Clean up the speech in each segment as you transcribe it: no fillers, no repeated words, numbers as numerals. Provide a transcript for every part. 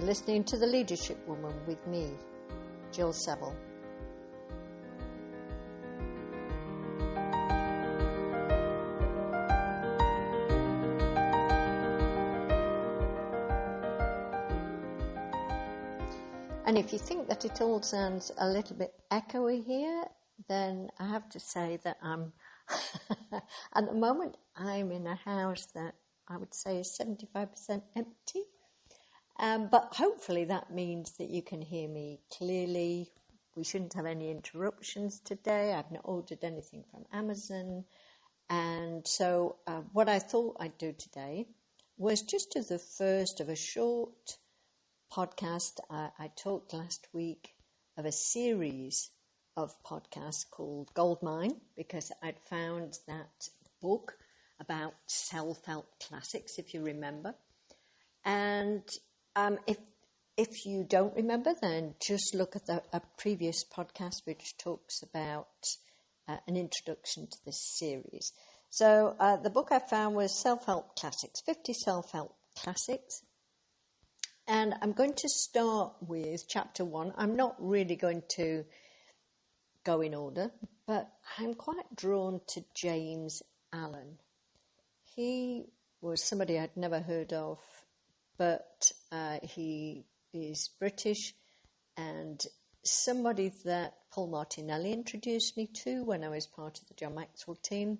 You're listening to The Leadership Woman with me, Jill Seville. And if you think that it all sounds a little bit echoey here, then I have to say that at the moment, I'm in a house that I would say is 75% empty. But hopefully that means that you can hear me clearly. We shouldn't have any interruptions today. I've not ordered anything from Amazon. And so what I thought I'd do today was just do the first of a short podcast. I talked last week of a series of podcasts called Goldmine, because I'd found that book about self-help classics, if you remember. And if you don't remember, then just look at a previous podcast which talks about an introduction to this series. So the book I found was Self-Help Classics, 50 Self-Help Classics. And I'm going to start with chapter 1. I'm not really going to go in order, but I'm quite drawn to James Allen. He was somebody I'd never heard of, but he is British and somebody that Paul Martinelli introduced me to when I was part of the John Maxwell team.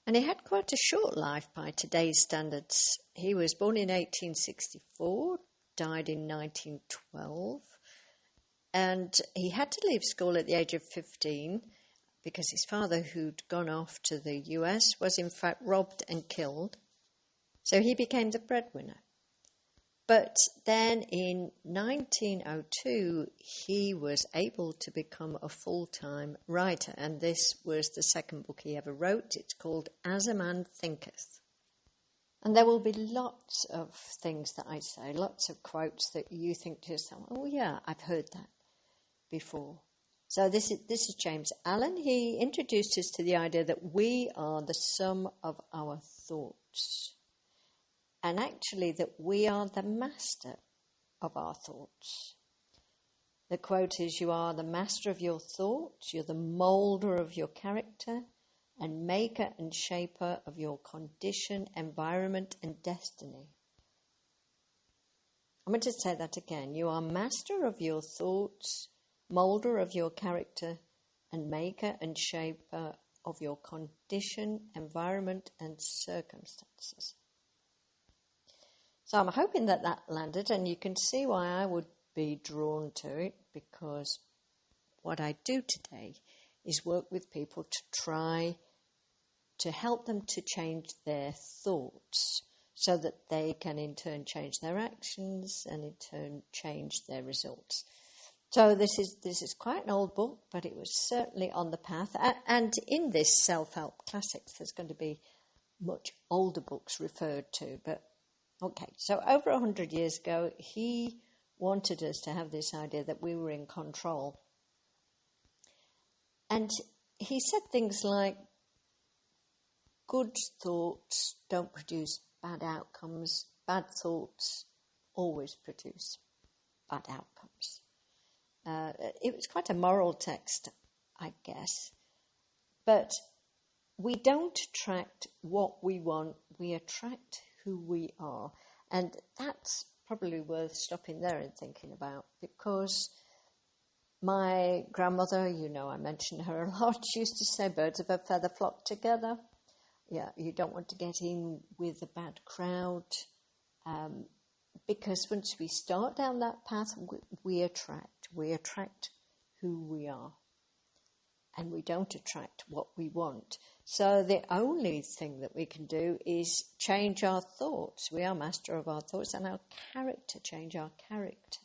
And he had quite a short life by today's standards. He was born in 1864, died in 1912, and he had to leave school at the age of 15 because his father, who'd gone off to the US, was in fact robbed and killed. So he became the breadwinner. But then in 1902, he was able to become a full-time writer, and this was the second book he ever wrote. It's called As A Man Thinketh. And there will be lots of things that I say, lots of quotes that you think to yourself, oh yeah, I've heard that before. So this is James Allen. He introduced us to the idea that we are the sum of our thoughts. And actually that we are the master of our thoughts. The quote is, you are the master of your thoughts, you're the moulder of your character, and maker and shaper of your condition, environment, and destiny. I'm going to say that again. You are master of your thoughts, moulder of your character, and maker and shaper of your condition, environment, and circumstances. So I'm hoping that landed, and you can see why I would be drawn to it, because what I do today is work with people to try to help them to change their thoughts so that they can in turn change their actions and in turn change their results. So this is quite an old book, but it was certainly on the path. And in this self-help classics, there's going to be much older books referred to. But okay, so over 100 years ago, he wanted us to have this idea that we were in control. And he said things like, good thoughts don't produce bad outcomes. Bad thoughts always produce bad outcomes. It was quite a moral text, I guess. But we don't attract what we want, we attract who we are. And that's probably worth stopping there and thinking about, because my grandmother, I mention her a lot, she used to say birds of a feather flock together. Yeah, you don't want to get in with a bad crowd, because once we start down that path, we attract who we are, and we don't attract what we want. So the only thing that we can do is change our thoughts. We are master of our thoughts, and our character, change our character.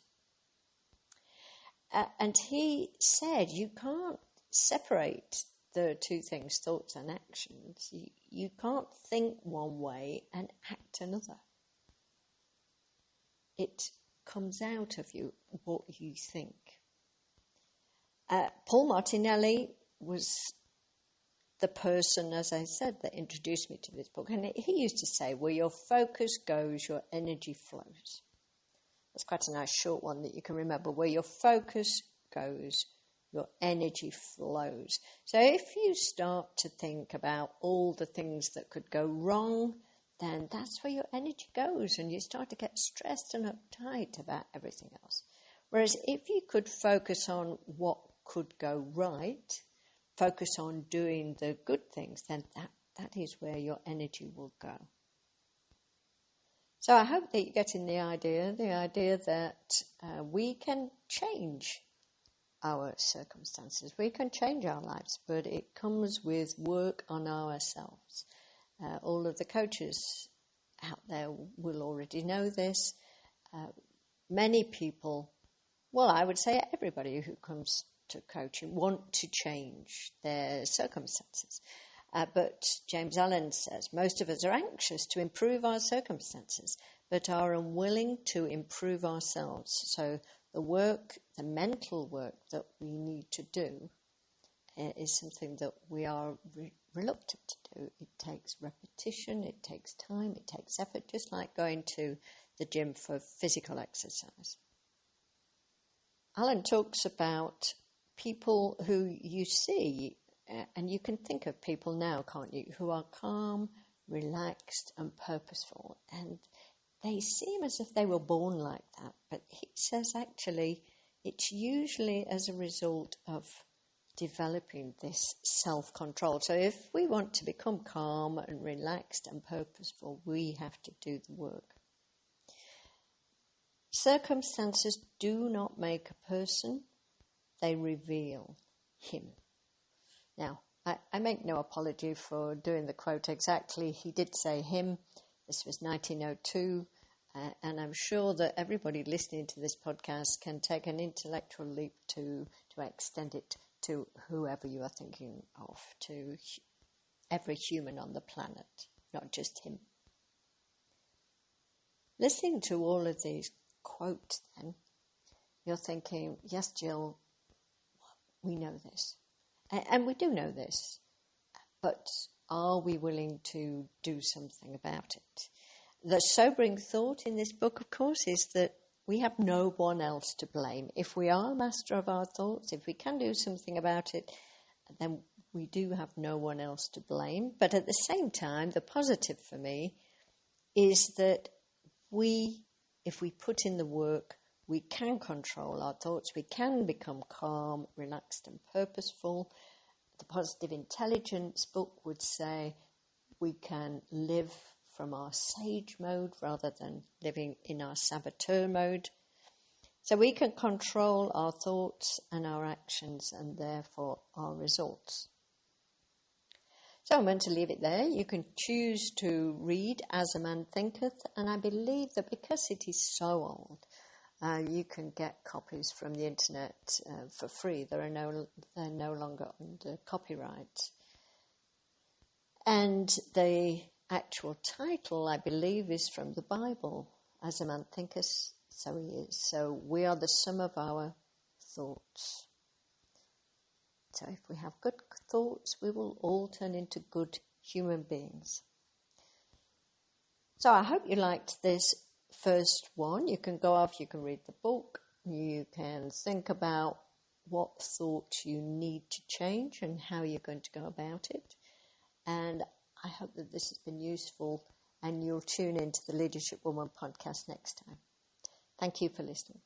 And he said you can't separate the two things, thoughts and actions. You can't think one way and act another. It comes out of you what you think. Paul Martinelli was the person, as I said, that introduced me to this book. And he used to say, where your focus goes, your energy flows. It's quite a nice short one that you can remember. Where your focus goes, your energy flows. So if you start to think about all the things that could go wrong, then that's where your energy goes, and you start to get stressed and uptight about everything else. Whereas if you could focus on what could go right, focus on doing the good things, then that is where your energy will go. So I hope that you're getting the idea that we can change our circumstances. We can change our lives, but it comes with work on ourselves. All of the coaches out there will already know this. Many people, well, I would say everybody who comes to coaching want to change their circumstances. But James Allen says most of us are anxious to improve our circumstances, but are unwilling to improve ourselves. So the mental work that we need to do is something that we are reluctant to do. It takes repetition, it takes time, it takes effort, just like going to the gym for physical exercise. Alan talks about people who you see, and you can think of people now, can't you, who are calm, relaxed and purposeful, and they seem as if they were born like that. But he says actually it's usually as a result of developing this self-control. So if we want to become calm and relaxed and purposeful, we have to do the work. Circumstances do not make a person, they reveal him. Now, I make no apology for doing the quote exactly. He did say him. This was 1902, and I'm sure that everybody listening to this podcast can take an intellectual leap to extend it to whoever you are thinking of, to every human on the planet, not just him. Listening to all of these quotes, then, you're thinking, yes, Jill, we know this. And we do know this, but are we willing to do something about it? The sobering thought in this book, of course, is that we have no one else to blame. If we are master of our thoughts, if we can do something about it, then we do have no one else to blame. But at the same time, the positive for me is that if we put in the work, we can control our thoughts, we can become calm, relaxed and purposeful. The Positive Intelligence book would say we can live from our sage mode rather than living in our saboteur mode. So we can control our thoughts and our actions and therefore our results. So I'm going to leave it there. You can choose to read As a Man Thinketh, and I believe that because it is so old, you can get copies from the internet for free. They're no longer under copyright. And the actual title, I believe, is from the Bible. As a man thinketh, so he is. So we are the sum of our thoughts. So if we have good thoughts, we will all turn into good human beings. So I hope you liked this first one. You can go off, you can read the book, you can think about what thoughts you need to change and how you're going to go about it. And I hope that this has been useful, and you'll tune into the Leadership Woman podcast next time. Thank you for listening.